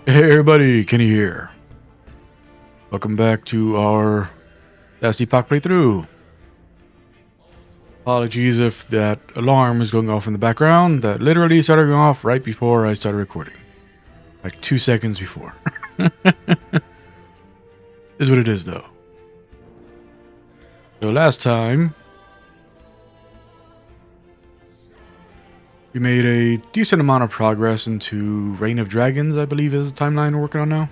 Hey everybody, Kenny here. Welcome back to our last Epoch playthrough. Apologies if that alarm is going off in the background. That literally started going off right before I started recording. Like 2 seconds before. Is what it is though. So last time, we made a decent amount of progress into Reign of Dragons, I believe is the timeline we're working on now.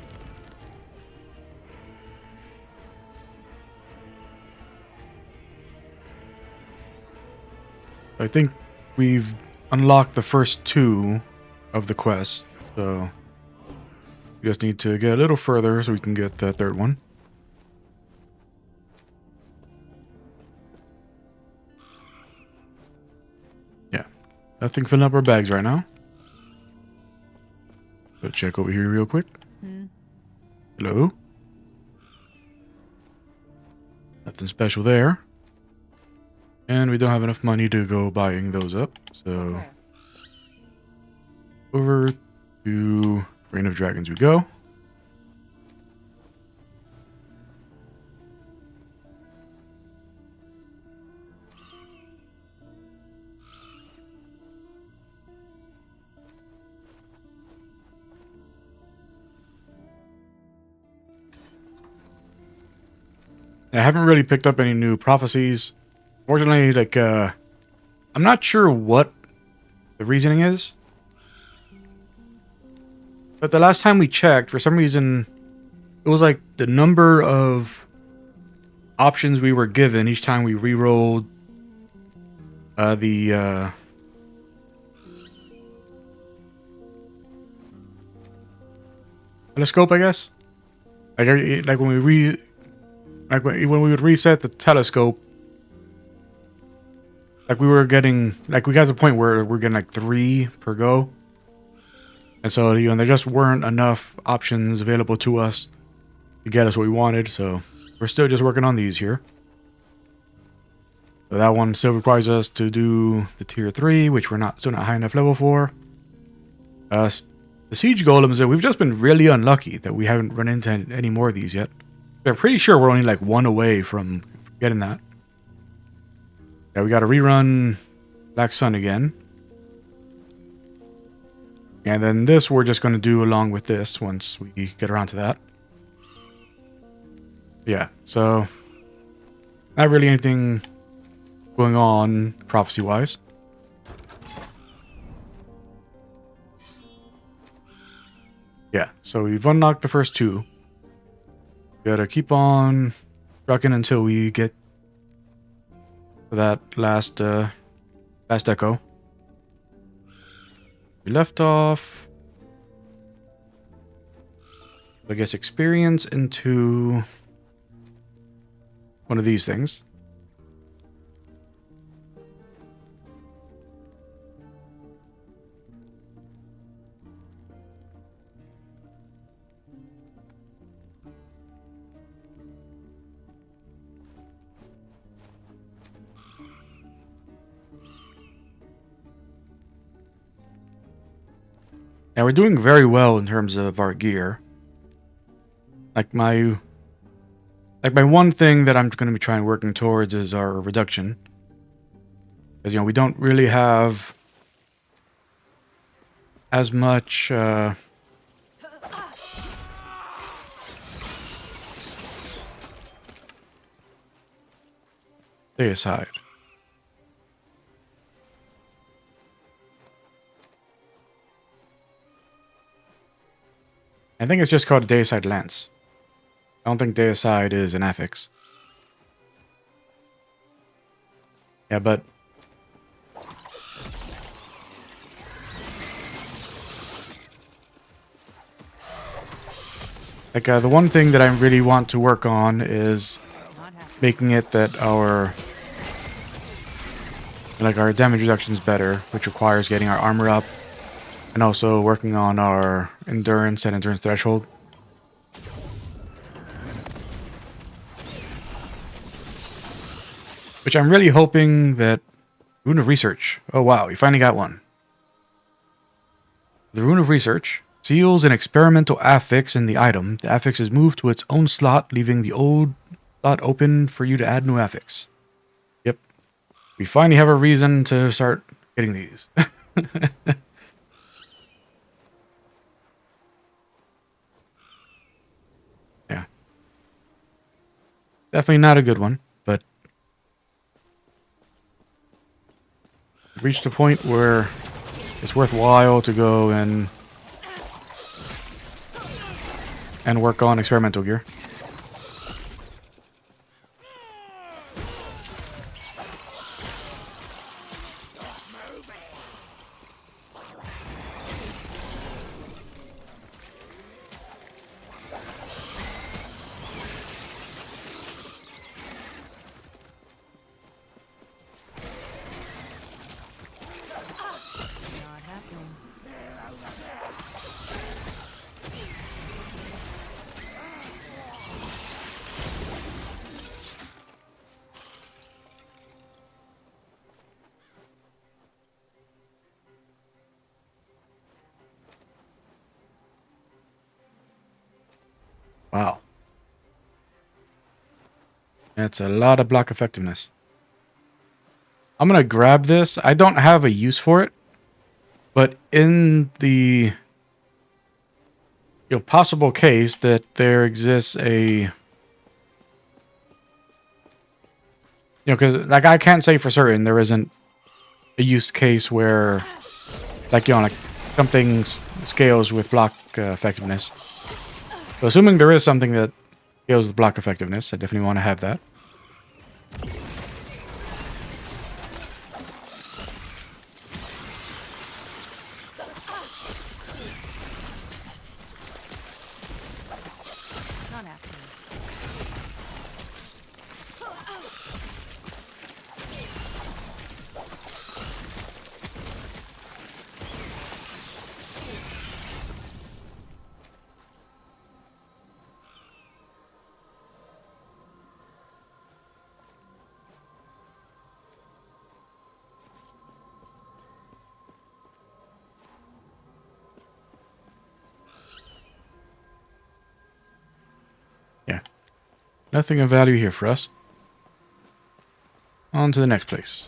I think we've unlocked the first two of the quests, so we just need to get a little further so we can get the third one. Yeah, nothing filling up our bags right now. So check over here real quick. Hello? Nothing special there. And we don't have enough money to go buying those up, so over to Reign of Dragons we go. I haven't really picked up any new prophecies. Fortunately, like, I'm not sure what the reasoning is. But the last time we checked, for some reason, it was like the number of options we were given each time we re-rolled the telescope, I guess. Like when we when we would reset the telescope, like we were getting, like we got to the point where we're getting like 3 per go. And so, you know, there just weren't enough options available to us to get us what we wanted. So we're still just working on these here. So that one still requires us to do the tier 3, which we're still not high enough level for. The siege golems, we've just been really unlucky that we haven't run into any more of these yet. I'm pretty sure we're only like 1 away from getting that. Yeah, we got to rerun Black Sun again. And then this we're just going to do along with this once we get around to that. Yeah, so not really anything going on prophecy-wise. Yeah, so we've unlocked the first 2. We gotta keep on trucking until we get to that last echo. We left off, I guess, experience into one of these things. Now we're doing very well in terms of our gear. Like my one thing that I'm going to be trying working towards is our reduction. Because, you know, we don't really have as much stay aside. I think it's just called a Deicide Lance. I don't think Deicide is an affix. Yeah, but like the one thing that I really want to work on is making it that our damage reduction is better, which requires getting our armor up, and also working on our endurance and endurance threshold. Which I'm really hoping that Rune of Research. Oh wow, we finally got one. The Rune of Research Seals an experimental affix in the item. The affix is moved to its own slot, leaving the old slot open for you to add new affix. Yep. We finally have a reason to start getting these. Yeah. Definitely not a good one, but reached a point where it's worthwhile to go and work on experimental gear. Wow. That's a lot of block effectiveness. I'm going to grab this. I don't have a use for it, but in the possible case that there exists a because like I can't say for certain there isn't a use case where like something scales with block effectiveness. So assuming there is something that scales with block effectiveness, I definitely want to have that. Yeah. Nothing of value here for us. On to the next place.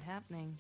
Happening.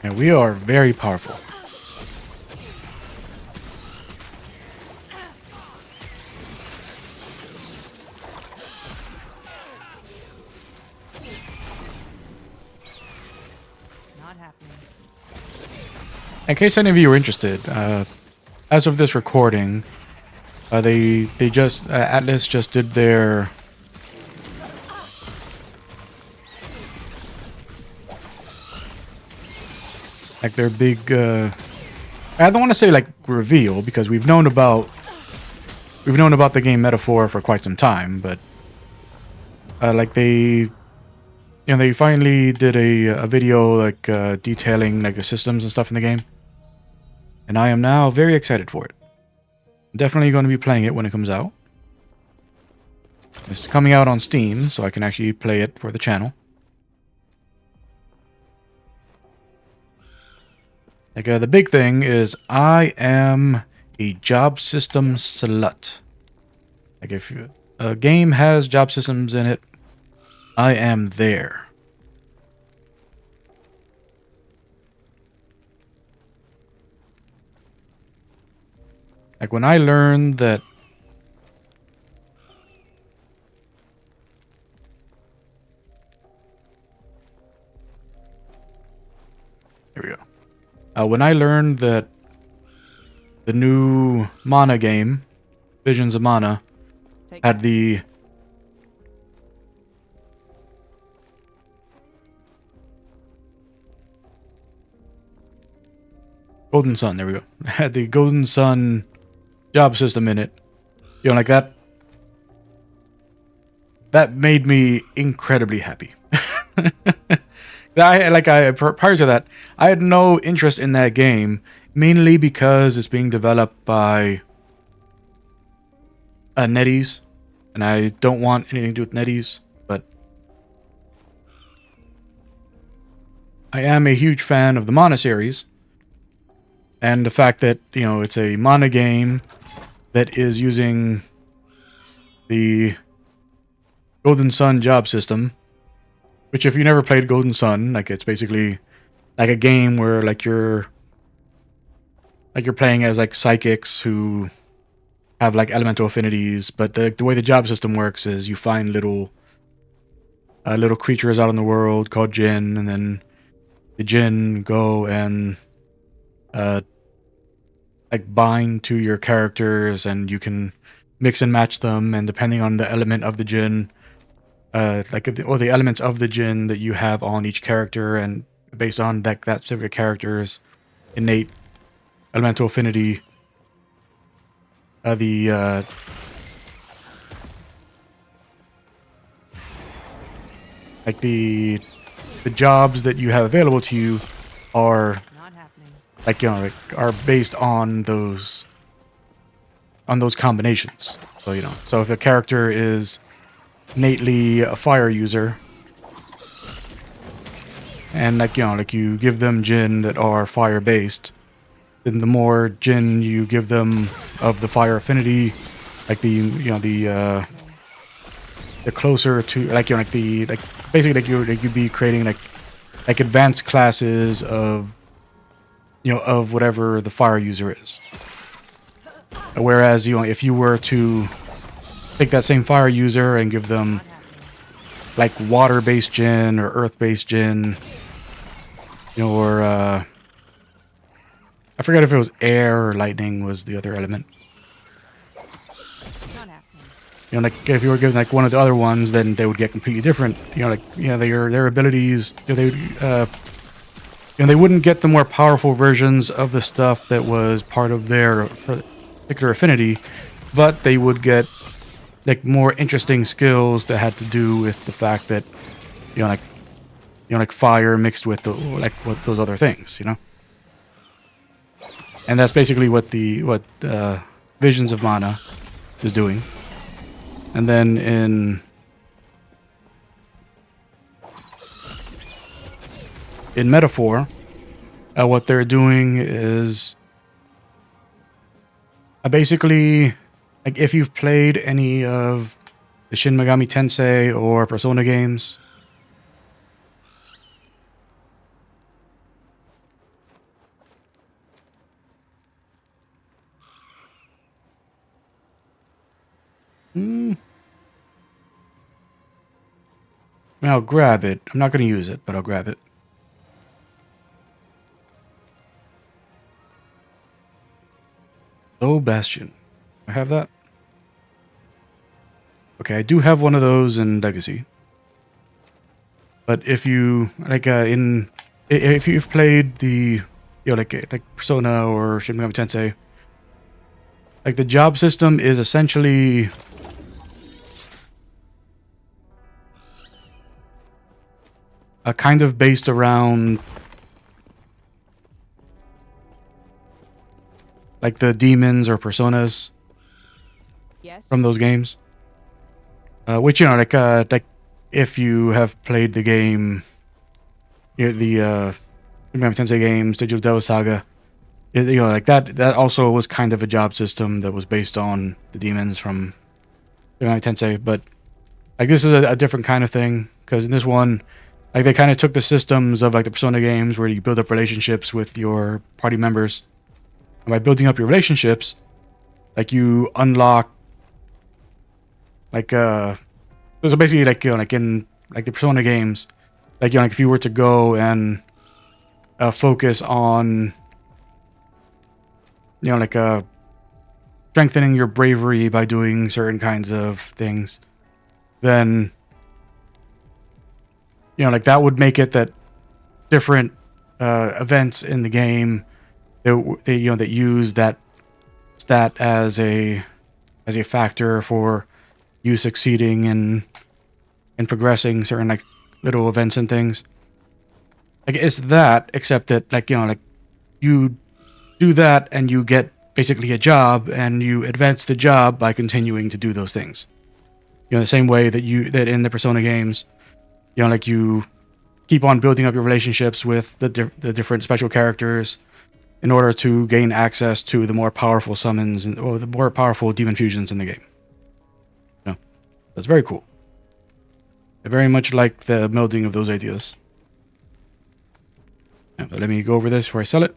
And we are very powerful. Not happening. In case any of you are interested, as of this recording, they just Atlas just did their their big. I don't want to say like reveal because we've known about the game Metaphor for quite some time, but like they finally did a video like detailing like the systems and stuff in the game, and I am now very excited for it. I'm definitely going to be playing it when it comes out. It's coming out on Steam, so I can actually play it for the channel. Like the big thing is I am a job system slut. Like if a game has job systems in it, I am there. Like when I learned that here we go. When I learned that the new Mana game, Visions of Mana, had the Golden Sun, there we go. Had the Golden Sun job system in it. You know, like that. That made me incredibly happy. Prior to that, I had no interest in that game, mainly because it's being developed by NetEase, and I don't want anything to do with NetEase. But I am a huge fan of the Mana series, and the fact that it's a Mana game that is using the Golden Sun job system. Which, if you never played Golden Sun, like it's basically like a game where like you're playing as like psychics who have like elemental affinities, but the way the job system works is you find little creatures out in the world called Jinn, and then the Jinn go and like bind to your characters, and you can mix and match them, and depending on the element of the Jinn. Or the elements of the Jinn that you have on each character, and based on that specific character's innate elemental affinity, the jobs that you have available to you are are based on those combinations. So if a character is innately a fire user, and you give them Jinn that are fire based, then the more Jinn you give them of the fire affinity, like the closer to basically you'd be creating like advanced classes of of whatever the fire user is. Whereas if you were to take that same fire user and give them like water-based Jinn or earth-based Jinn, or I forget if it was air or lightning was the other element. Like if you were given like one of the other ones, then they would get completely different. Their abilities. They wouldn't get the more powerful versions of the stuff that was part of their particular affinity, but they would get like more interesting skills that had to do with the fact that like fire mixed with what those other things, and that's basically what Visions of Mana is doing. And then in Metaphor, what they're doing is basically, like if you've played any of the Shin Megami Tensei or Persona games, I'll grab it. I'm not going to use it, but I'll grab it. Oh, Bastion. I have that. Okay, I do have one of those in Legacy. But if you like if you've played the like Persona or Shin Megami Tensei, like the job system is essentially kind of based around like the demons or personas from those games. Which like if you have played the game, the Shin Megami Tensei games, Digital Devil Saga, like that also was kind of a job system that was based on the demons from Shin Megami Tensei, but like this is a different kind of thing because in this one, like they kind of took the systems of like the Persona games where you build up relationships with your party members. And by building up your relationships, like you unlock like so basically like like in like the Persona games, like like if you were to go and focus on like strengthening your bravery by doing certain kinds of things, then like that would make it that different events in the game that use that stat as a factor for you succeeding in progressing certain like little events and things. Like it's that, except that like like you do that and you get basically a job and you advance the job by continuing to do those things. The same way that in the Persona games, like you keep on building up your relationships with the different special characters in order to gain access to the more powerful summons or the more powerful demon fusions in the game. That's very cool. I very much like the melding of those ideas. But let me go over this before I sell it.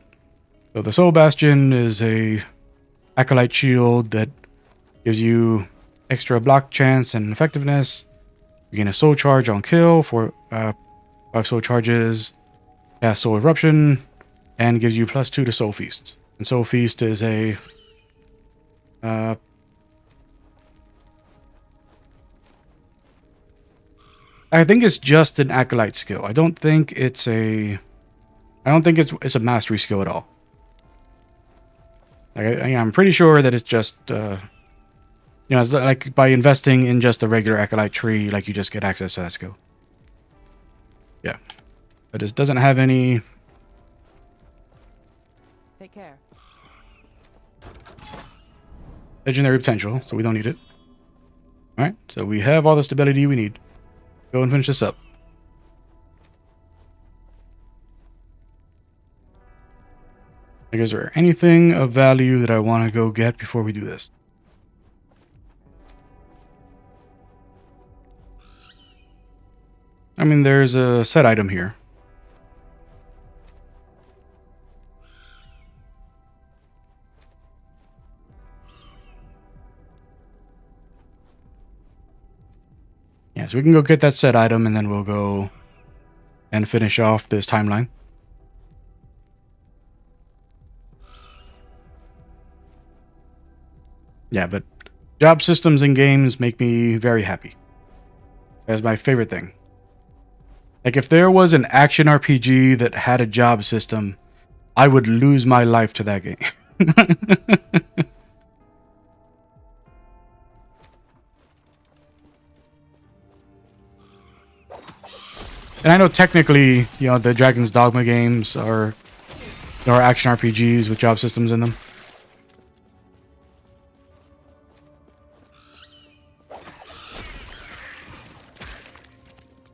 So the Soul Bastion is a Acolyte shield that gives you extra block chance and effectiveness. You gain a soul charge on kill for 5 soul charges, cast Soul Eruption, and gives you +2 to Soul Feast. And Soul Feast is a I think it's just an Acolyte skill. I don't think it's a mastery skill at all. I'm pretty sure that it's just it's like by investing in just a regular Acolyte tree, like you just get access to that skill. Yeah, but it doesn't have any. Take care. Legendary potential, so we don't need it. All right, so we have all the stability we need. Go and finish this up. Like, is there anything of value that I want to go get before we do this? I mean, there's a set item here. Yeah, so we can go get that set item and then we'll go and finish off this timeline. Yeah, but job systems in games make me very happy. That's my favorite thing. Like, if there was an action RPG that had a job system, I would lose my life to that game. And I know technically, the Dragon's Dogma games are action RPGs with job systems in them.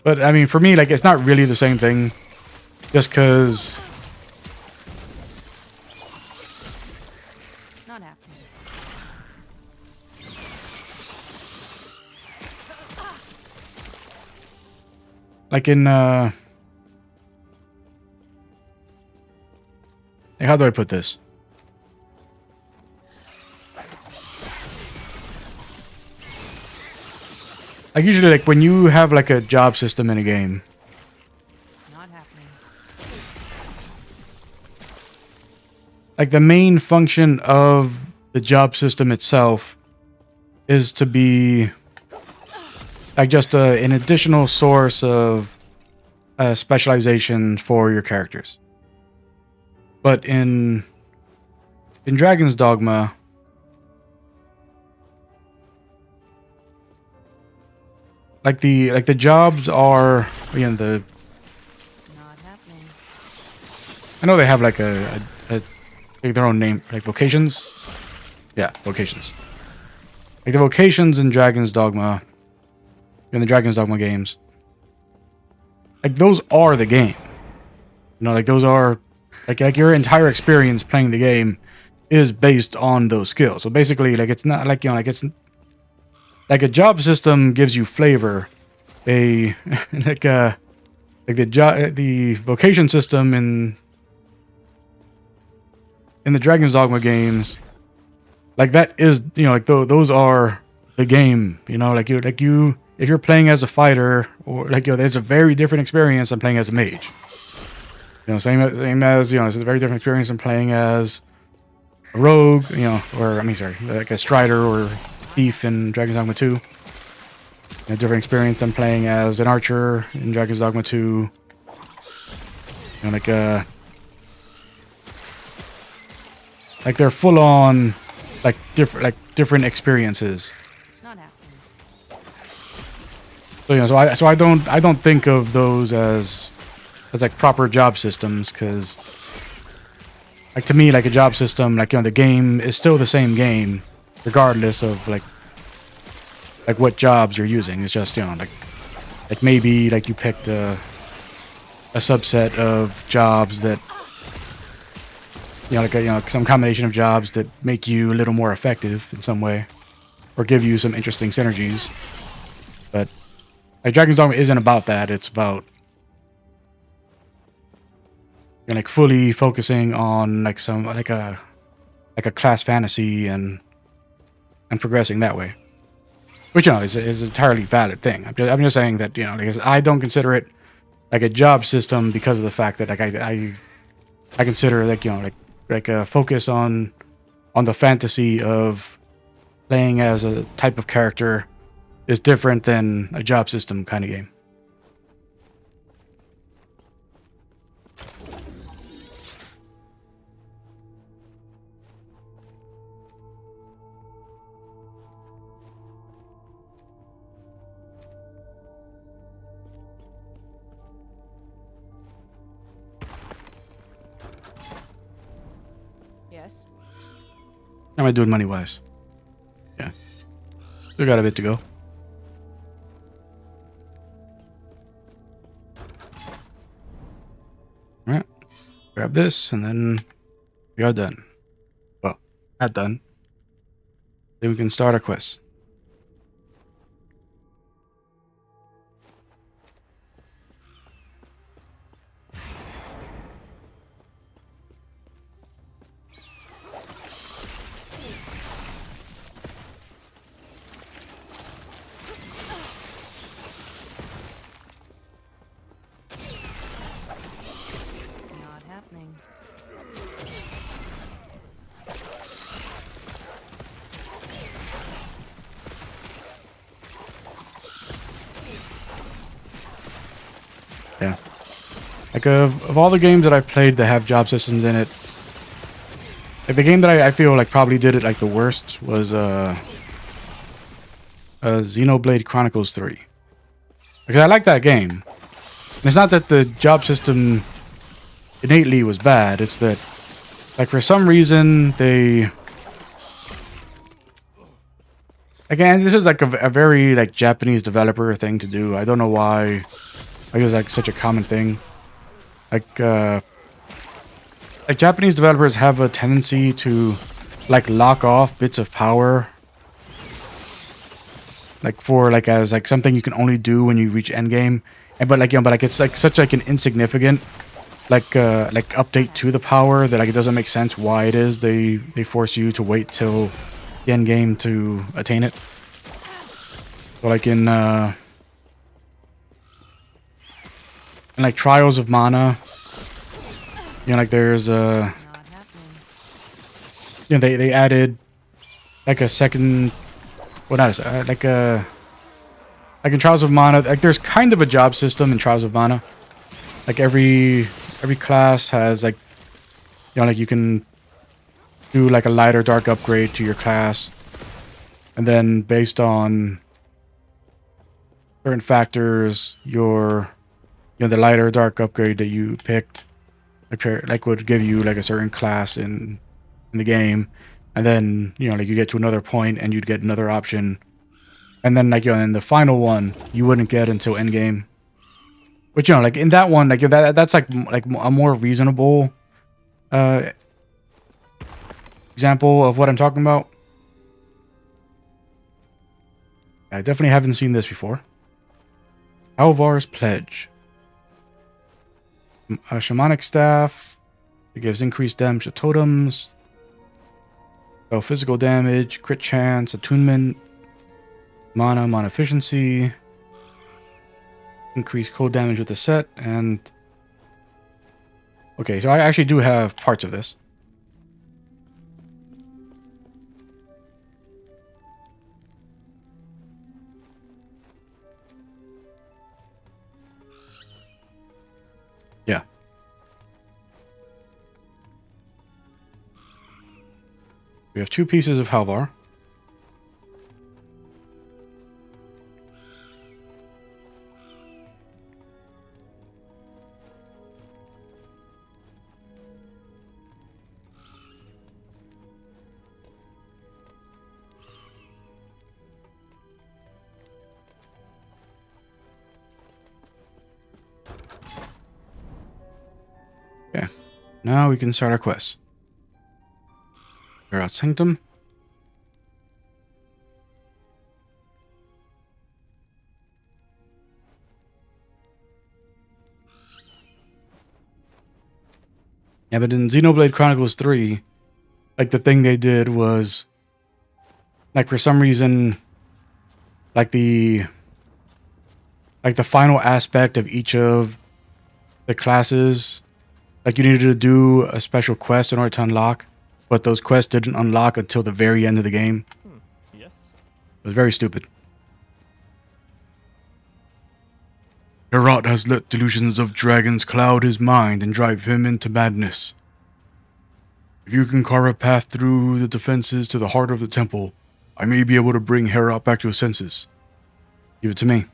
But I mean, for me, like, it's not really the same thing, just because. Not happening. Like in like, how do I put this? Like, usually, like, when you have like a job system in a game, Not happening. like the main function of the job system itself is to be like just an additional source of specialization for your characters. But in Dragon's Dogma, like the jobs are, again, the Not happening. I know they have like like their own name, like vocations. Yeah, vocations. Like the vocations in Dragon's Dogma, in the Dragon's Dogma games, like those are the game. You know, like those are like your entire experience playing the game is based on those skills. So basically, like it's not like, you know, like it's like a job system gives you flavor. A like the vocation system in the Dragon's Dogma games, like that is, you know, like those are the game. You know, like you if you're playing as a fighter, or like, you know, there's a very different experience than playing as a mage. You know, same as, you know, it's a very different experience than playing as a rogue, you know, or I mean, sorry, like a strider or thief in Dragon's Dogma 2. A different experience than playing as an archer in Dragon's Dogma 2. You know, like they're full on like different experiences. Not happening. So, you know, so I don't think of those as like proper job systems, because like to me, like a job system, like, you know, the game is still the same game regardless of like what jobs you're using. It's just, you know, like maybe like you picked a subset of jobs that, you know, like you know, some combination of jobs that make you a little more effective in some way, or give you some interesting synergies. But like Dragon's Dogma isn't about that. It's about, you know, like fully focusing on like some like a class fantasy and progressing that way. Which, you know, is an entirely valid thing. I'm just saying that, you know, because I don't consider it like a job system because of the fact that like I consider, like, you know, like a focus on the fantasy of playing as a type of character is different than a job system kind of game. Yes. How am I doing money-wise? Yeah. Still got a bit to go. Alright. Grab this, and then we are done. Well, not done. Then we can start our quest. Not happening. Yeah. Like, of all the games that I've played that have job systems in it, like the game that I feel like probably did it like the worst was Xenoblade Chronicles 3. Because I like that game. And it's not that the job system innately was bad, it's that, like, for some reason they... Again, this is like a very like Japanese developer thing to do. I don't know why. I guess like such a common thing. Like Japanese developers have a tendency to like lock off bits of power, like for like as like something you can only do when you reach endgame. And but like, you know, but like it's like such like an insignificant like update to the power that like it doesn't make sense why it is they force you to wait till the end game to attain it. So like in like Trials of Mana, you know, like there's Not happening. you know, they added like a second, well, not a, like a, like in Trials of Mana, like there's kind of a job system in Trials of Mana. Like every class has like, you know, like you can do like a light or dark upgrade to your class, and then based on certain factors, your, you know, the light or dark upgrade that you picked, like would give you like a certain class in the game, and then, you know, like you get to another point and you'd get another option, and then like, you know, in the final one you wouldn't get until end game. But, you know, like in that one, like that's like a more reasonable example of what I'm talking about. I definitely haven't seen this before. Alvar's Pledge. A shamanic staff. It gives increased damage to totems. So physical damage, crit chance, attunement, mana efficiency, increased cold damage with the set, and... Okay, so I actually do have parts of this. Yeah. We have 2 pieces of Halvar. Okay. Now we can start our quest. We're at Sanctum. Yeah, but in Xenoblade Chronicles 3, like the thing they did was, like for some reason, like the final aspect of each of the classes, like you needed to do a special quest in order to unlock, but those quests didn't unlock until the very end of the game. Yes. It was very stupid. Herat has let delusions of dragons cloud his mind and drive him into madness. If you can carve a path through the defenses to the heart of the temple, I may be able to bring Herat back to his senses. Give it to me.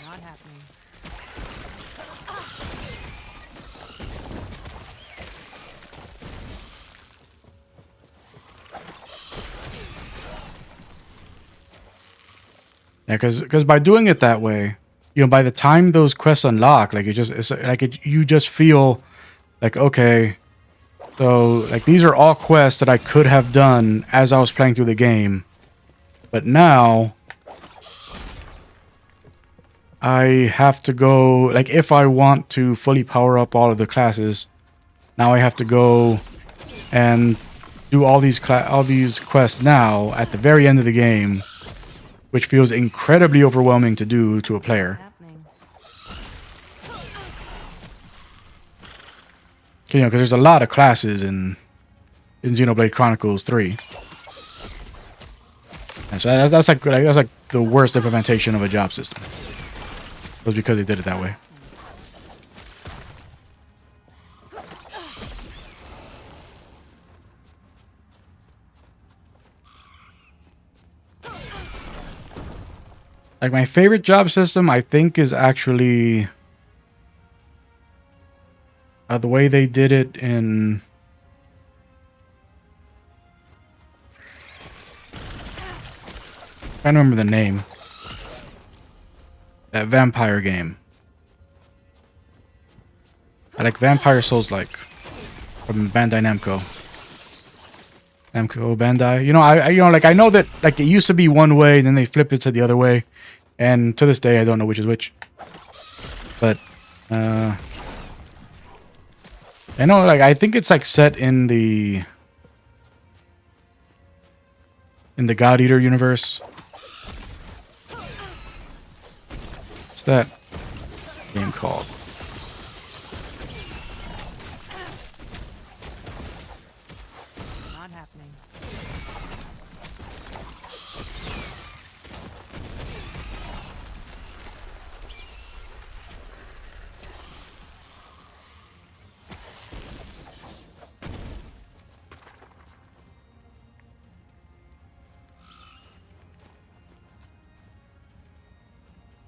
Not happening. Yeah, because by doing it that way, you know, by the time those quests unlock, like you just feel like, okay, so like these are all quests that I could have done as I was playing through the game, but now I have to go, like if I want to fully power up all of the classes, now I have to go and do all these quests now at the very end of the game, which feels incredibly overwhelming to do to a player. Happening. You know, because there's a lot of classes in Xenoblade Chronicles 3. And so that's like the worst implementation of a job system. It was because they did it that way. Like my favorite job system, I think, is actually the way they did it in... I can't remember the name. That vampire game. I like Vampire Souls-like from Bandai Namco. Namco Bandai. You know, I know that like it used to be one way, and then they flipped it to the other way, and to this day I don't know which is which. But I know, like I think it's like set in the God Eater universe. that game called? Not happening.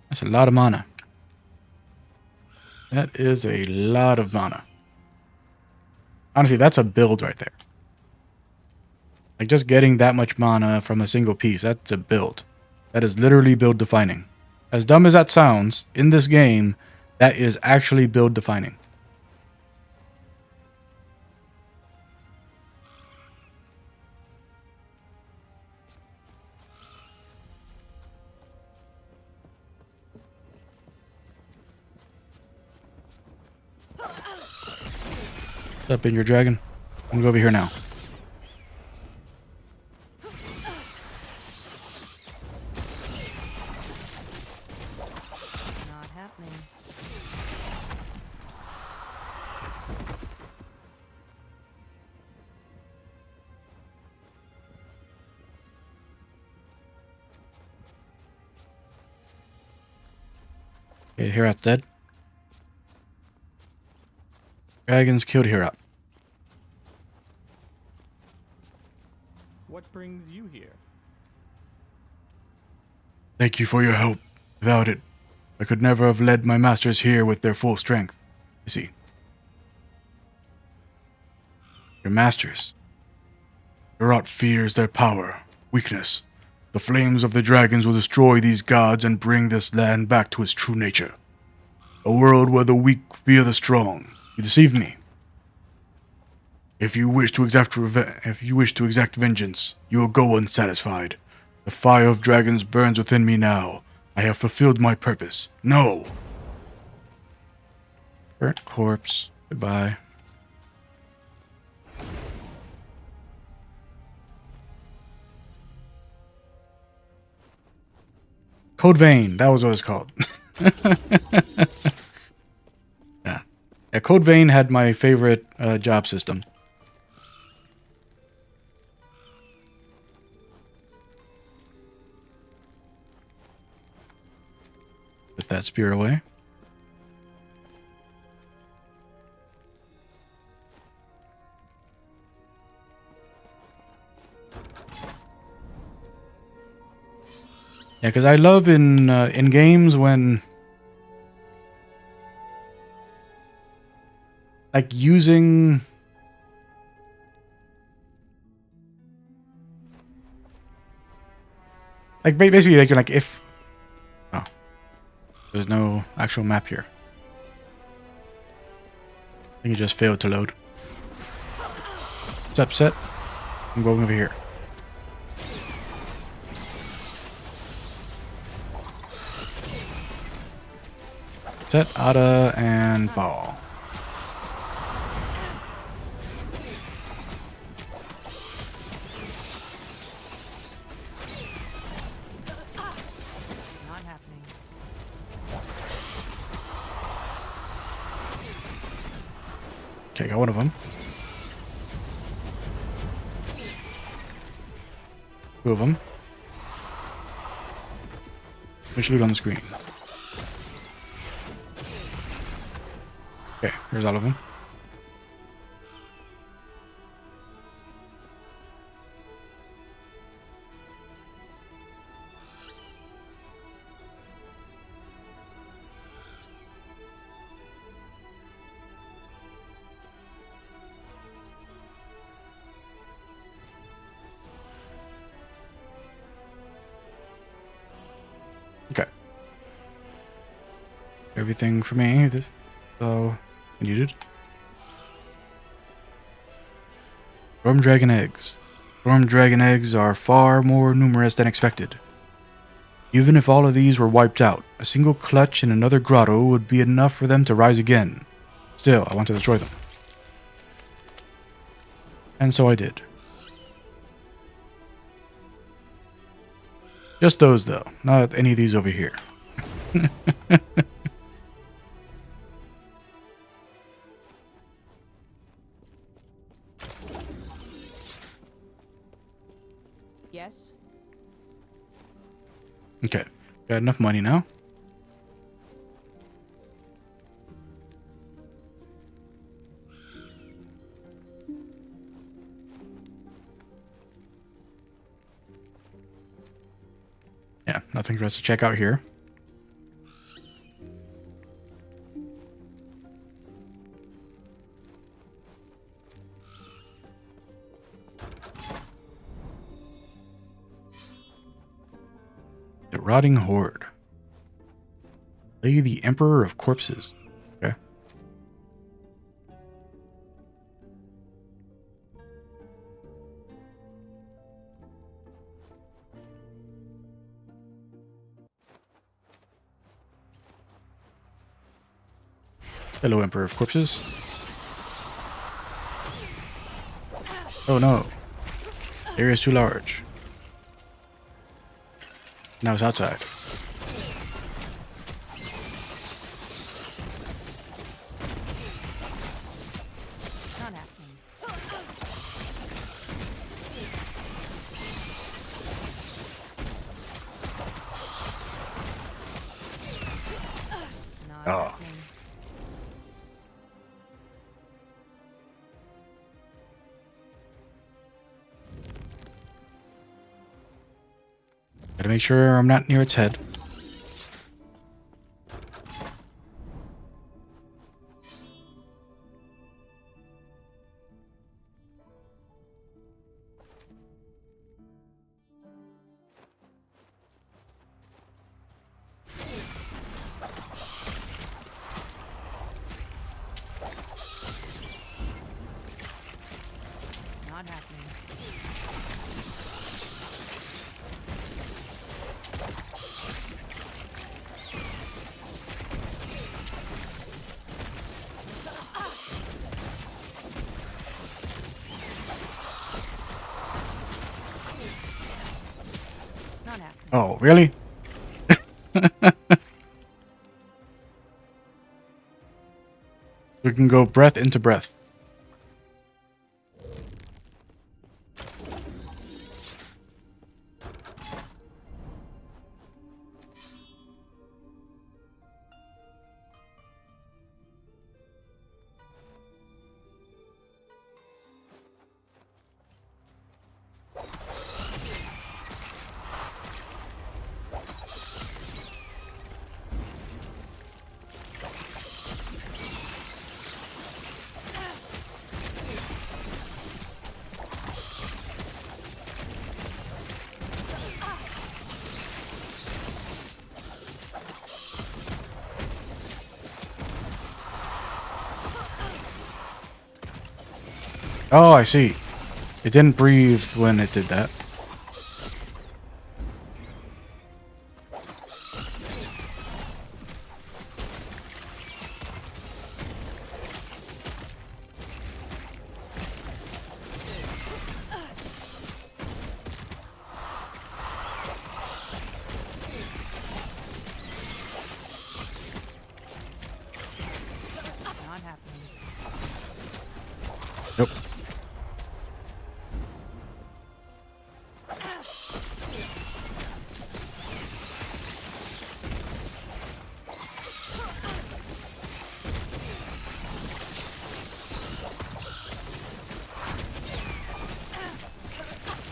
That's a lot of mana. That is a lot of mana. Honestly, that's a build right there. Like, just getting that much mana from a single piece, that's a build. That is literally build defining. As dumb as that sounds, in this game, that is actually build defining. What's up, in your dragon? I'm gonna go over here now. Not happening. Okay, Herat's dead. Dragons killed Herat. What brings you here? Thank you for your help. Without it, I could never have led my masters here with their full strength. You see. Your masters. Herat fears their power, weakness. The flames of the dragons will destroy these gods and bring this land back to its true nature. A world where the weak fear the strong. You deceived me. If you wish to exact vengeance, you will go unsatisfied. The fire of dragons burns within me now. I have fulfilled my purpose. No! Burnt corpse. Goodbye. Code Vein. That was what it's called. Yeah. Yeah, Code Vein had my favorite job system. Put that spear away. Yeah, because I love in games when like using like basically like if oh, there's no actual map here. I think it just failed to load. It's upset. I'm going over here. Set, Ada, and Ball. Not happening. Okay, got one of them. Two of them. Which loot on the screen? Okay, here's all of them. Okay. Everything for me. This so needed. Storm dragon eggs. Storm dragon eggs are far more numerous than expected. Even if all of these were wiped out, a single clutch in another grotto would be enough for them to rise again. Still, I want to destroy them. And so I did. Just those though, not any of these over here. Yes? Okay. Got enough money now. Yeah, nothing for us to check out here. The Rotting Horde. Play the Emperor of Corpses. Okay. Hello, Emperor of Corpses. Oh no. The area is too large. Now it's outside. Not happening. Not Oh. happening. Gotta make sure I'm not near its head. Not happening. Not happening. Oh, really? We can go breath into breath. Oh, I see. It didn't breathe when it did that. Not happening. Nope.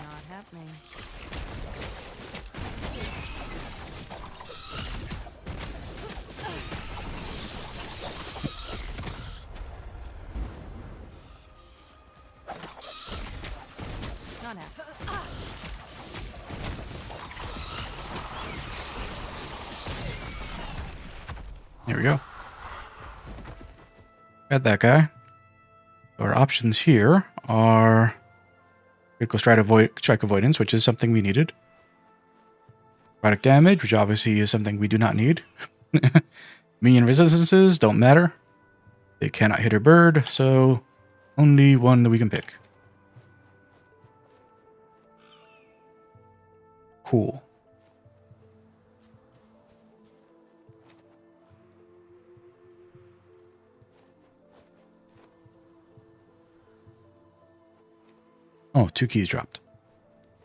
Not happening. Not happening. There we go. Got that guy. Our options here are critical strike avoidance, which is something we needed. Product damage, which obviously is something we do not need. Minion resistances don't matter. They cannot hit a bird, so only one that we can pick. Cool. Oh, 2 keys dropped.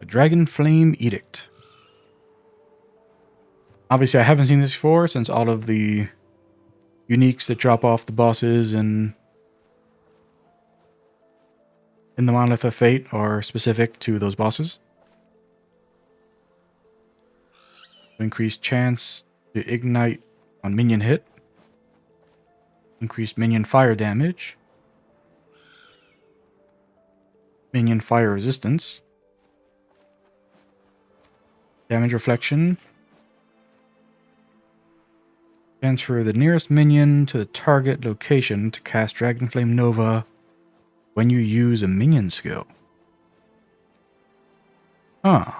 A Dragon Flame Edict. Obviously, I haven't seen this before since all of the uniques that drop off the bosses and in the Monolith of Fate are specific to those bosses. Increased chance to ignite on minion hit. Increased minion fire damage. Minion fire resistance. Damage reflection. Transfer the nearest minion to the target location to cast Dragon Flame Nova when you use a minion skill. Huh.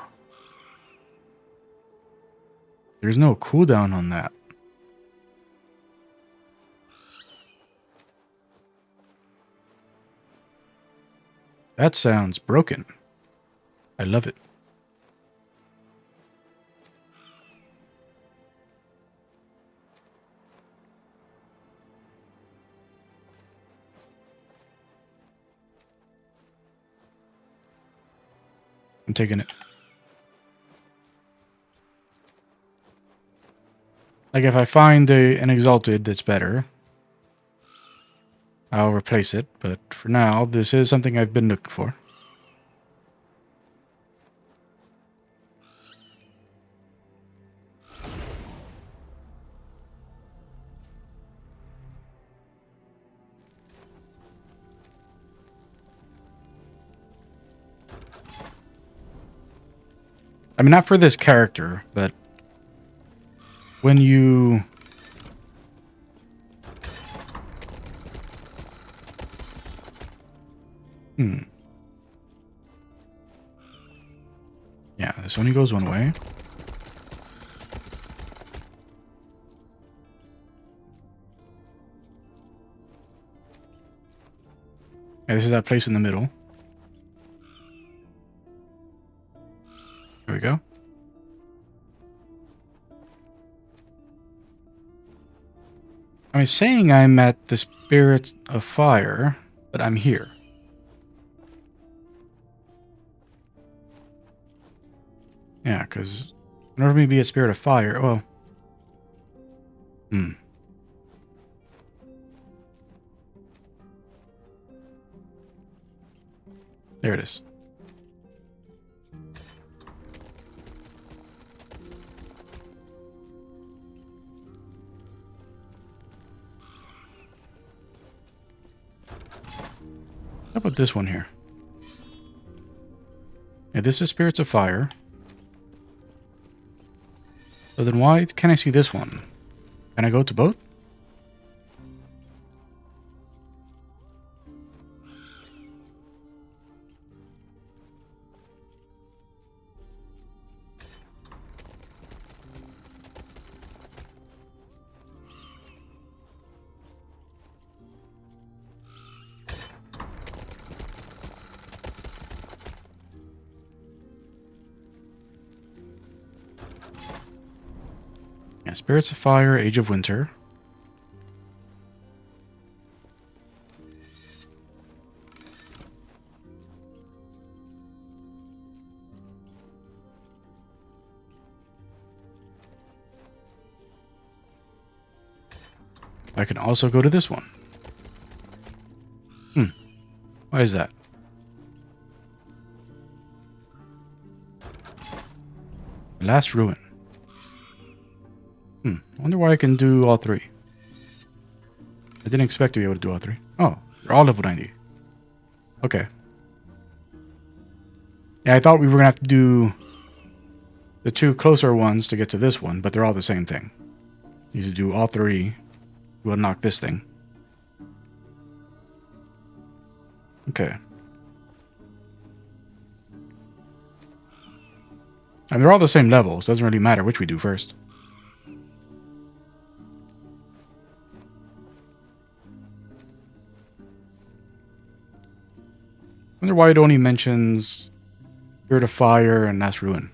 There's no cooldown on that. That sounds broken. I love it. I'm taking it. Like if I find an Exalted that's better, I'll replace it. But for now, this is something I've been looking for. I mean, not for this character, but when you... Yeah, this only goes one way. Yeah, this is that place in the middle. There we go. I mean, saying I'm at the Spirit of Fire, but I'm here. Yeah, because in order for me to be at Spirit of Fire, well... There it is. How about this one here? Yeah, this is Spirits of Fire. So then why can't I see this one? Can I go to both? Yeah, Spirits of Fire, Age of Winter. I can also go to this one. Why is that? Last Ruin. I wonder why I can do all three. I didn't expect to be able to do all three. Oh, they're all level 90. Okay. Yeah, I thought we were going to have to do the 2 closer ones to get to this one, but they're all the same thing. You need to do all 3 to unlock this thing. Okay. And they're all the same levels. Doesn't really matter which we do first. I wonder why it only mentions Spirit of Fire and Last Ruin.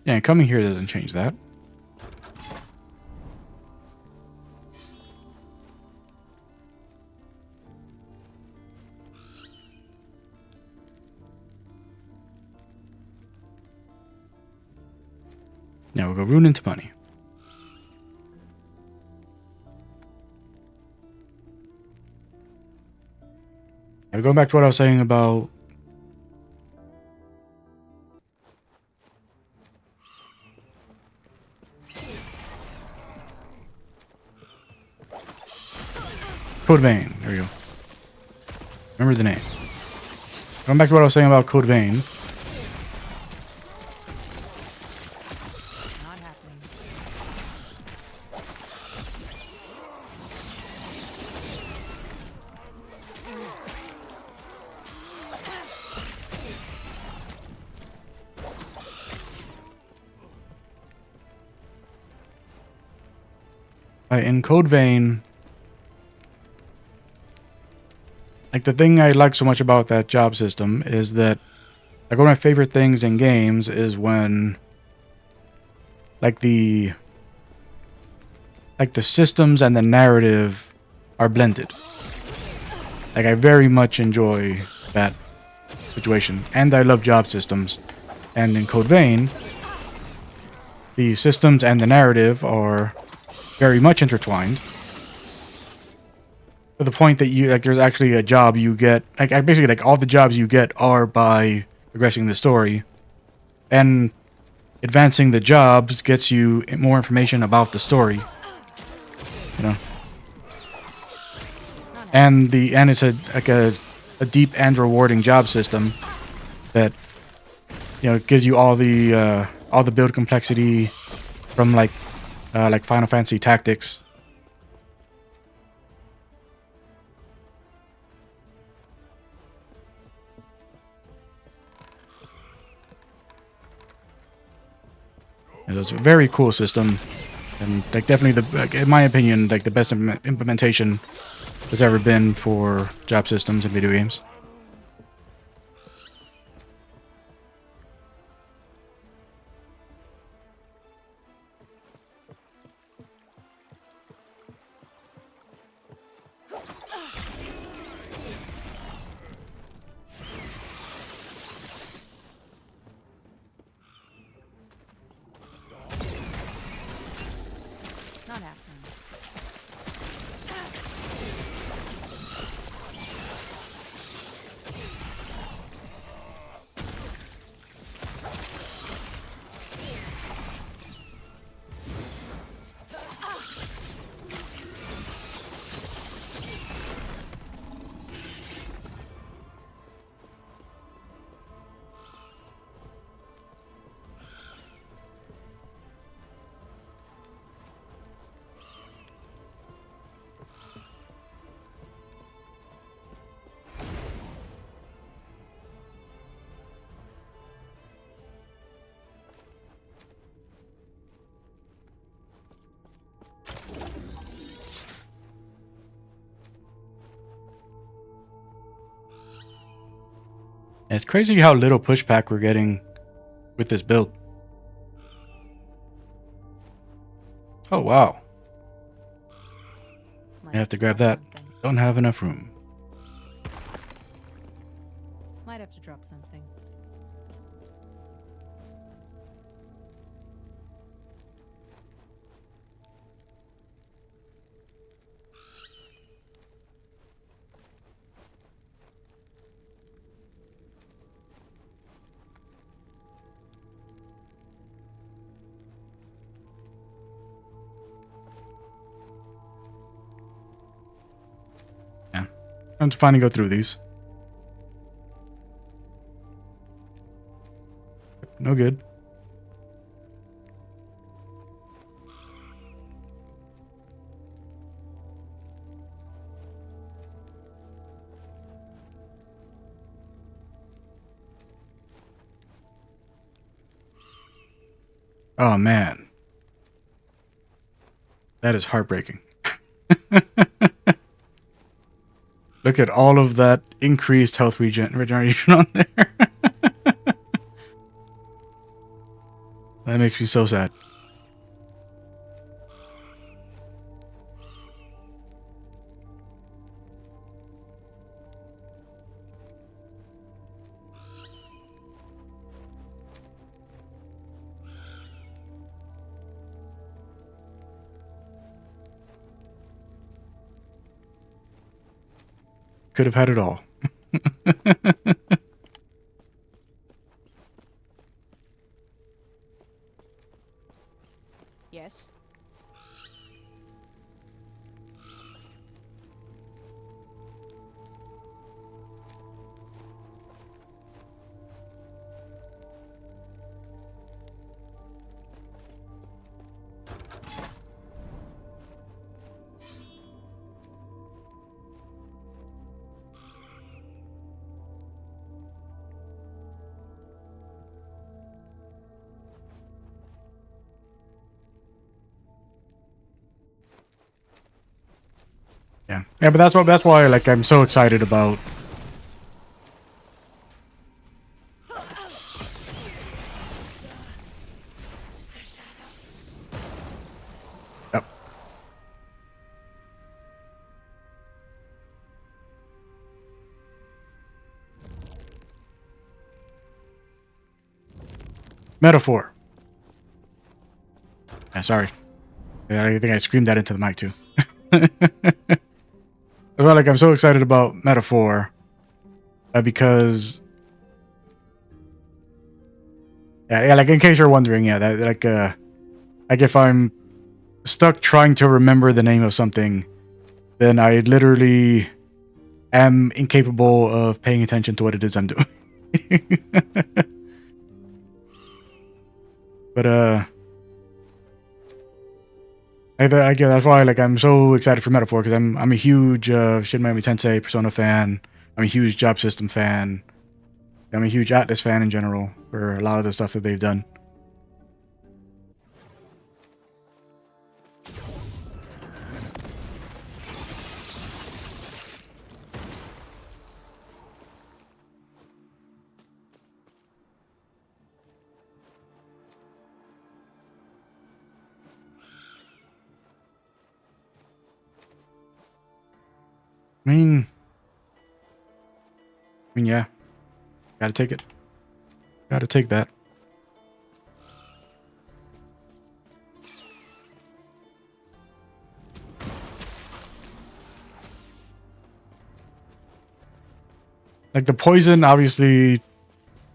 Yeah, and coming here doesn't change that. Now we'll go rune into money. Now going back to what I was saying about Code Vein. There we go. Remember the name. Going back to what I was saying about Code Vein. Not happening. In Code Vein, like the thing I like so much about that job system is that like one of my favorite things in games is when like the systems and the narrative are blended. Like I very much enjoy that situation, and I love job systems. And in Code Vein, the systems and the narrative are very much intertwined. To the point that you like, there's actually a job you get. Like, basically, like all the jobs you get are by progressing the story, and advancing the jobs gets you more information about the story. You know, and it's a deep and rewarding job system that gives you all the build complexity from like Final Fantasy Tactics. And it's a very cool system, and like definitely in my opinion, like the best implementation there's ever been for job systems in video games. Not happening. And it's crazy how little pushback we're getting with this build. Oh wow. I have to grab that. Don't have enough room. Might have to drop something. Time to finally go through these. No good. Oh man. That is heartbreaking. Look at all of that increased health regeneration on there. That makes me so sad. Could have had it all. Yes. Yeah, but that's why like I'm so excited about. Yep. Metaphor. Yeah, sorry. Yeah, I think I screamed that into the mic too. Well, like I'm so excited about Metaphor because yeah, like in case you're wondering, yeah, that like if I'm stuck trying to remember the name of something, then I literally am incapable of paying attention to what it is I'm doing. But yeah, that's why like I'm so excited for Metaphor because I'm a huge Shin Megami Tensei Persona fan. I'm a huge Job System fan. I'm a huge Atlas fan in general for a lot of the stuff that they've done. Yeah, gotta take it. Gotta take that. Like the poison, obviously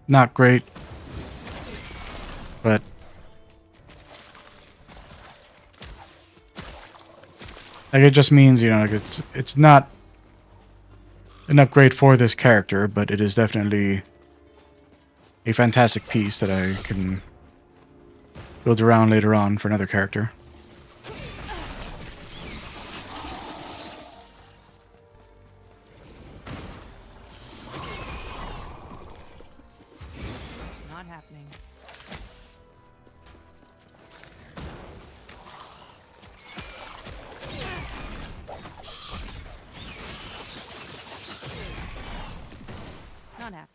not great, but like it just means like it's not an upgrade for this character, but it is definitely a fantastic piece that I can build around later on for another character. Not happening. Not happening.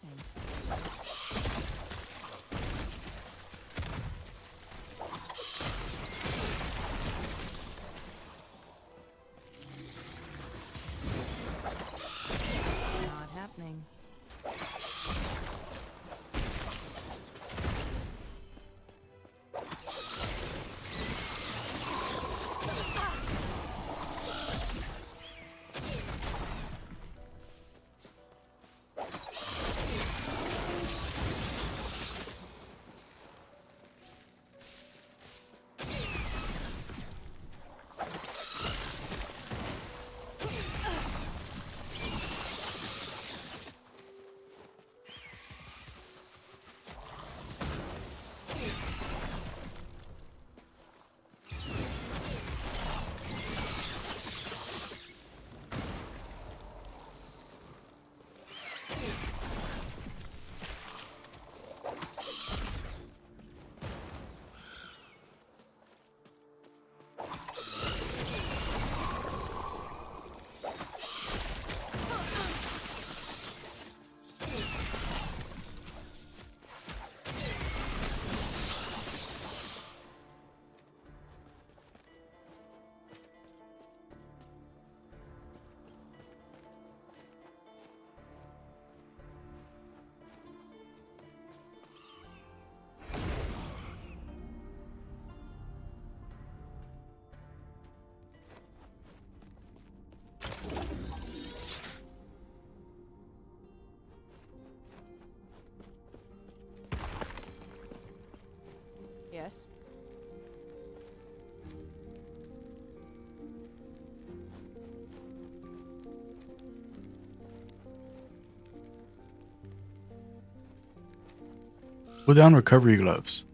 Put down recovery gloves.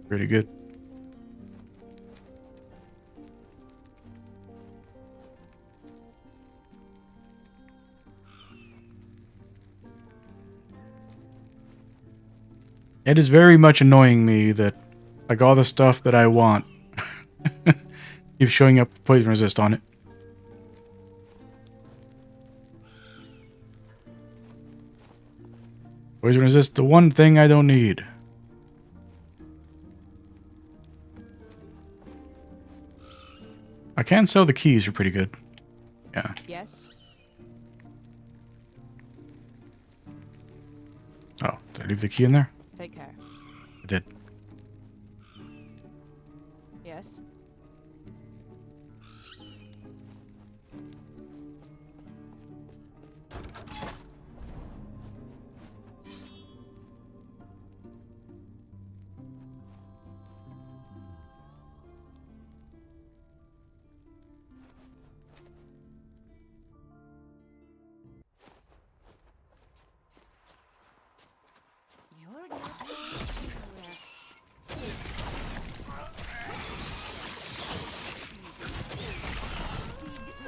Pretty good. It is very much annoying me that like all the stuff that I want keeps showing up with poison resist on it. Poison resist, the one thing I don't need. I can sell the keys, are pretty good. Yeah. Yes. Oh, did I leave the key in there? Take care. I did. Yes.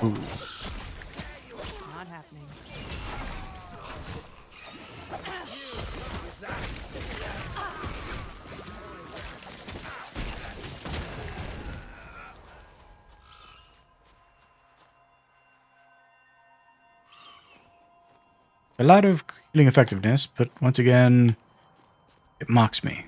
Ooh. Not happening. A lot of healing effectiveness, but once again, it mocks me.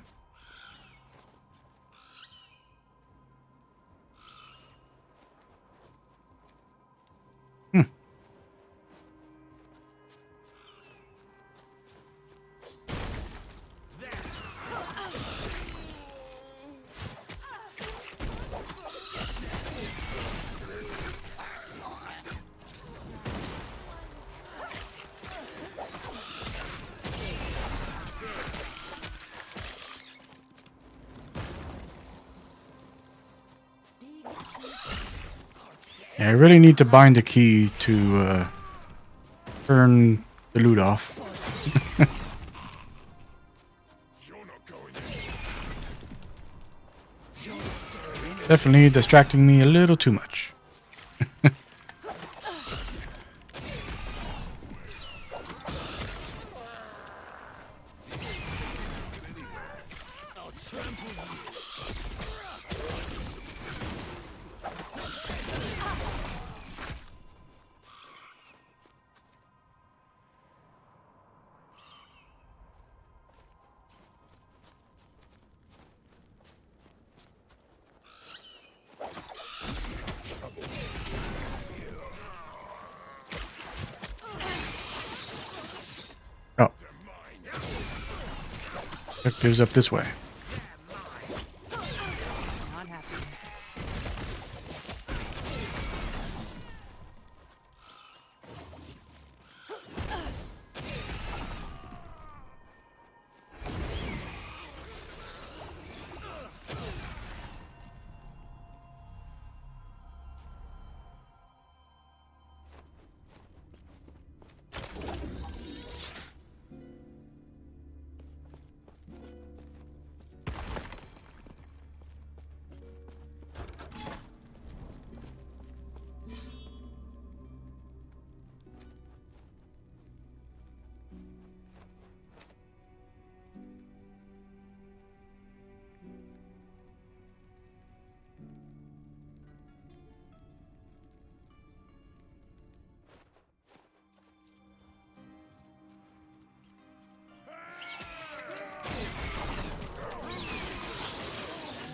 Yeah, I really need to bind the key to turn the loot off. Definitely distracting me a little too much. Oh. Objectives up this way.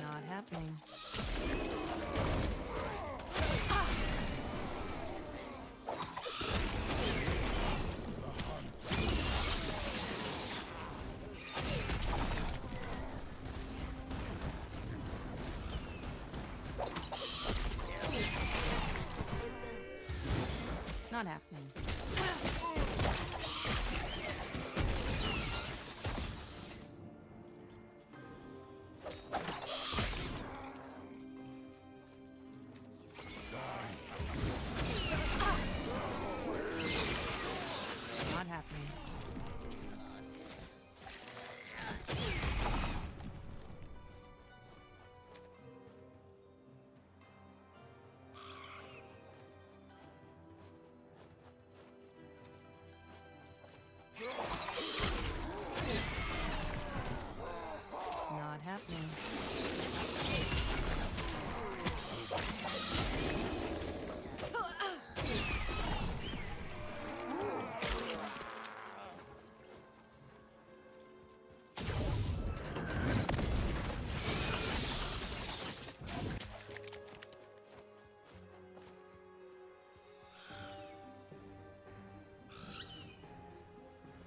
Not happening. Not happening. Not happening. Not happening.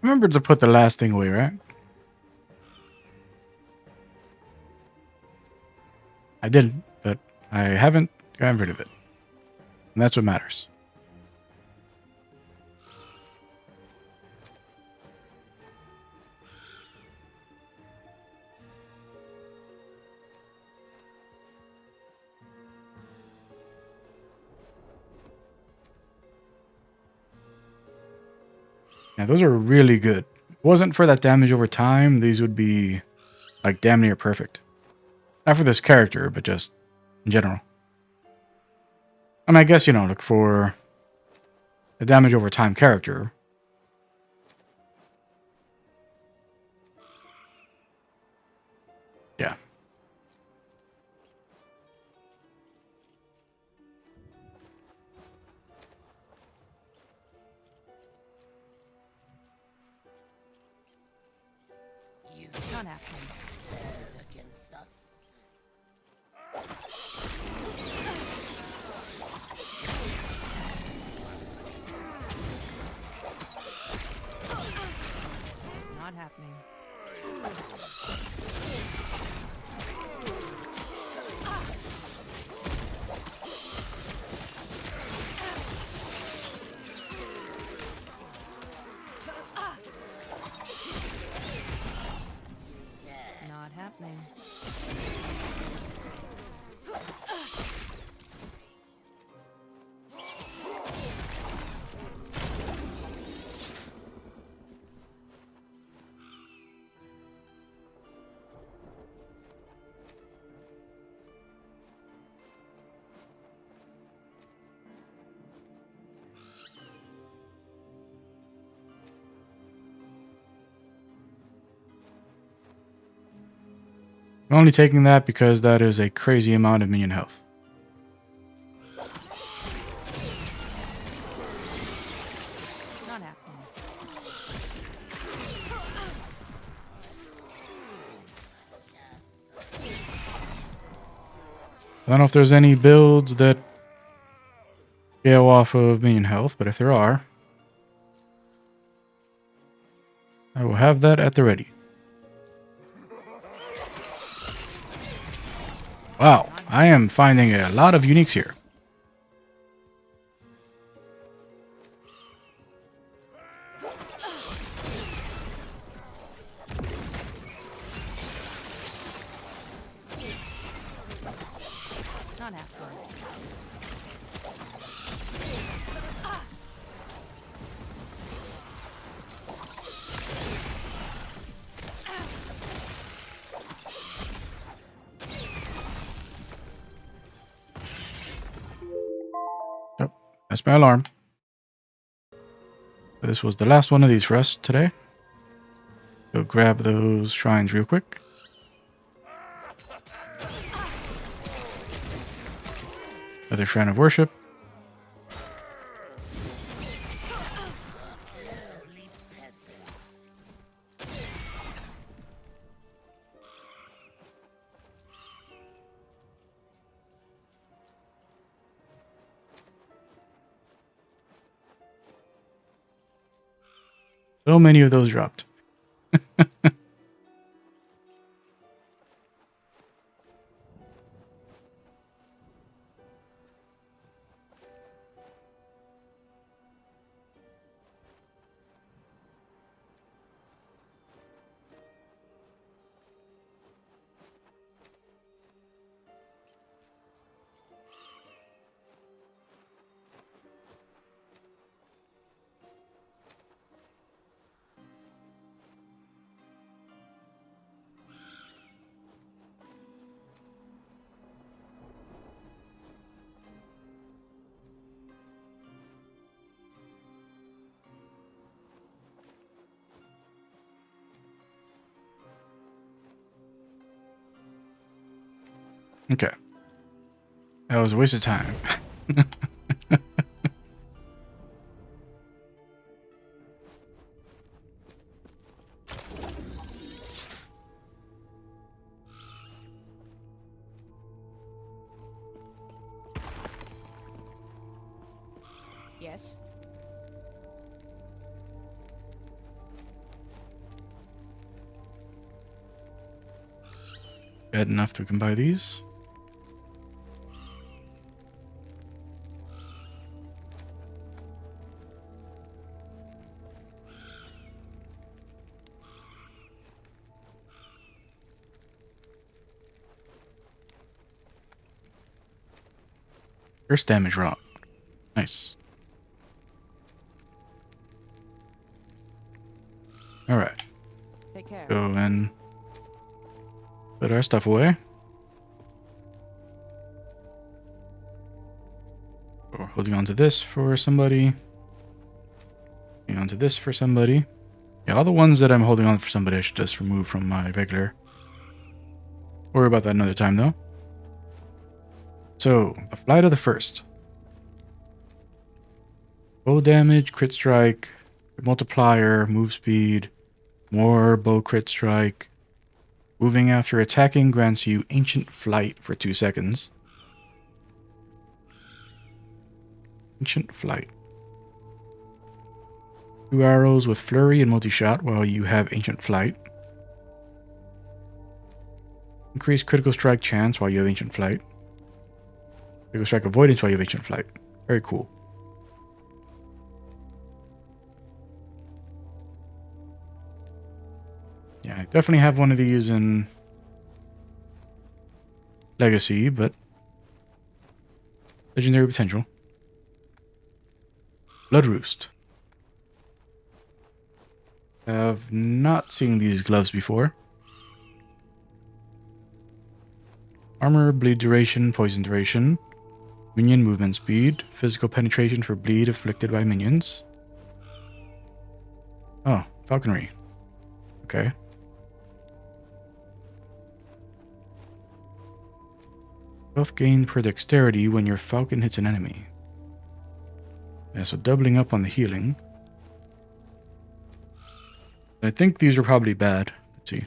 Remember to put the last thing away, right? I didn't, but I haven't gotten rid of it. And that's what matters. Yeah, those are really good. If it wasn't for that damage over time, these would be like damn near perfect. Not for this character, but just in general. I mean, I guess, you know, like for the damage over time character. Yeah. Not happening. Not happening. Not happening. I'm only taking that because that is a crazy amount of minion health. Not happening. I don't know if there's any builds that go off of minion health, but if there are, I will have that at the ready. Wow, I am finding a lot of uniques here. Not happening. Oh, that's my alarm. This was the last one of these for us today. Go grab those shrines real quick. Another shrine of worship. So many of those dropped. Okay. That was a waste of time. Yes. Bad enough we can buy these. First damage rock. Nice. Alright. Take care. Go and put our stuff away. Or holding on to this for somebody. Holding on to this for somebody. Yeah, all the ones that I'm holding on for somebody I should just remove from my regular. Worry about that another time though. So, the Flight of the First. Bow damage, crit strike, multiplier, move speed, more bow crit strike. Moving after attacking grants you Ancient Flight for 2 seconds. Ancient Flight. 2 arrows with flurry and multi-shot while you have Ancient Flight. Increase critical strike chance while you have Ancient Flight. Critical strike avoidance while you have Ancient Flight. Very cool. Yeah, I definitely have one of these in Legacy, but legendary potential. Blood Roost. Have not seen these gloves before. Armor, bleed duration, poison duration. Minion movement speed. Physical penetration for bleed afflicted by minions. Oh, falconry. Okay. Health gain per dexterity when your falcon hits an enemy. Yeah, so doubling up on the healing. I think these are probably bad. Let's see.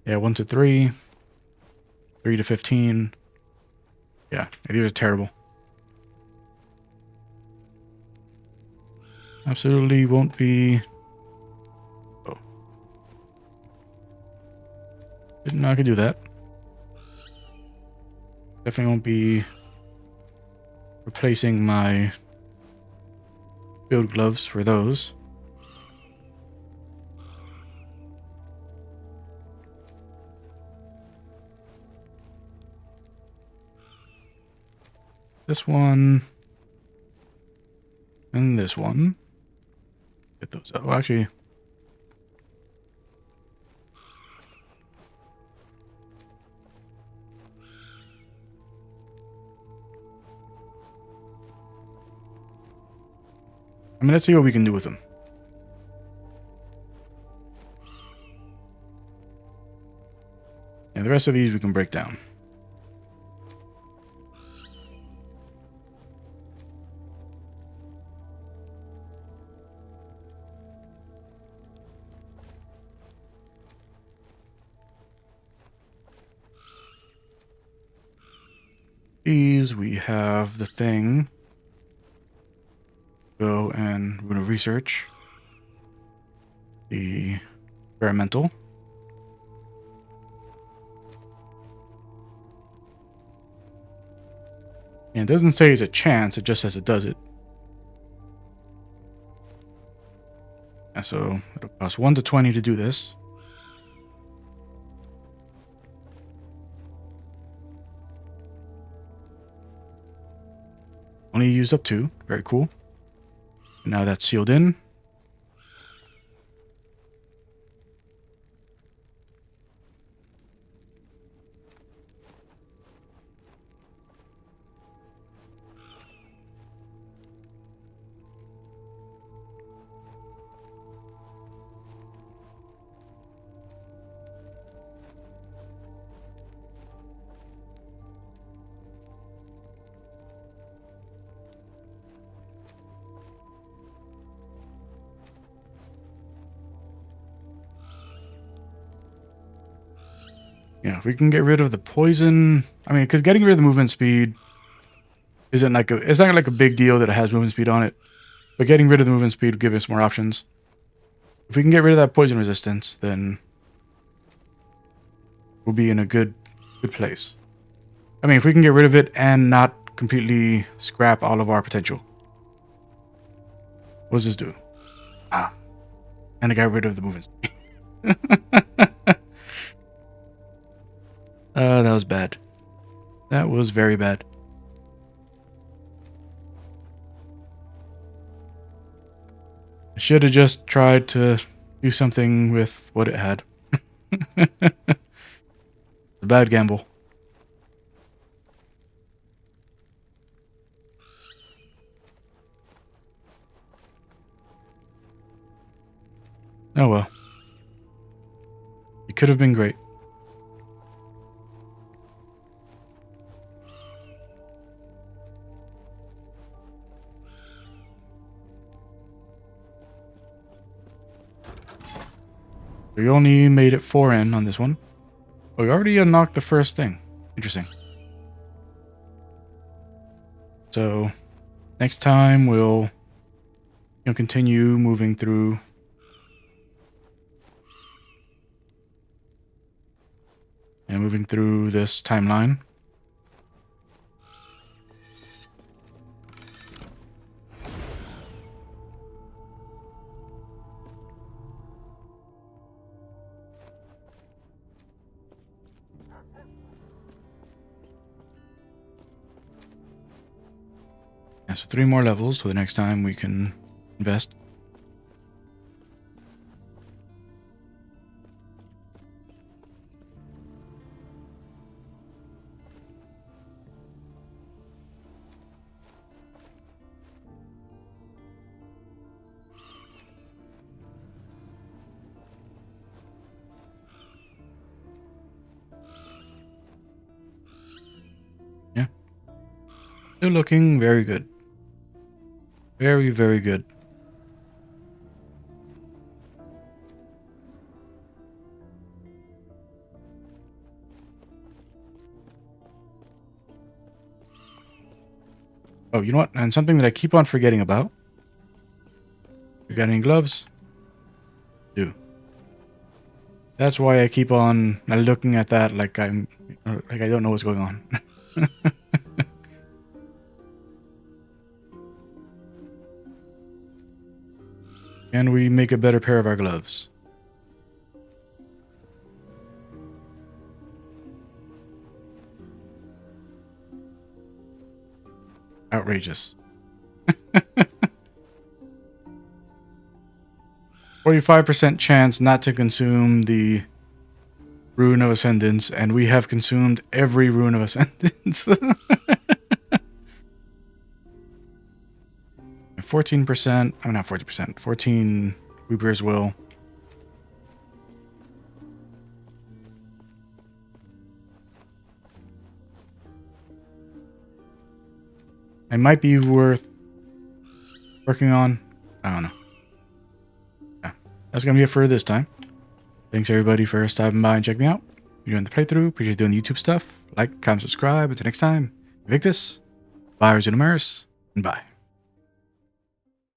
Yeah, 1 to 3. 3 to 15. Yeah, these are terrible. Absolutely won't be... Oh. Didn't know I could do that. Definitely won't be replacing my field gloves for those. This one. And this one. Get those out. Well, actually... I mean, let's see what we can do with them. Yeah, the rest of these we can break down. These, we have the thing. Go and Rune of Research. The experimental. And it doesn't say it's a chance, it just says it does it. And so it'll cost 1 to 20 to do this. Only used up 2. Very cool. Now that's sealed in. Yeah, if we can get rid of the poison... I mean, because getting rid of the movement speed isn't like a... It's not like a big deal that it has movement speed on it. But getting rid of the movement speed will give us more options. If we can get rid of that poison resistance, then we'll be in a good place. I mean, if we can get rid of it and not completely scrap all of our potential. What does this do? Ah. And I got rid of the movement. That was bad. That was very bad. I should have just tried to do something with what it had. A bad gamble. Oh well. It could have been great. We only made it 4N on this one. But we already unlocked the first thing. Interesting. So, next time we'll continue moving through. And moving through this timeline. And so 3 more levels till the next time we can invest. Yeah. Still looking very good. Very, very good. Oh, you know what? And something that I keep on forgetting about. You got any gloves? Do. That's why I keep on looking at that like I don't know what's going on. Can we make a better pair of our gloves? Outrageous. 45% chance not to consume the Rune of Ascendance, and we have consumed every Rune of Ascendance. 14%, I'm not 40%, 14 Reaper's Will. It might be worth working on. I don't know. Yeah, that's going to be it for this time. Thanks everybody for stopping by and checking me out. If you're doing the playthrough, appreciate doing the YouTube stuff. Like, comment, subscribe. Until next time, Victus, Buyers and Amaris, and bye.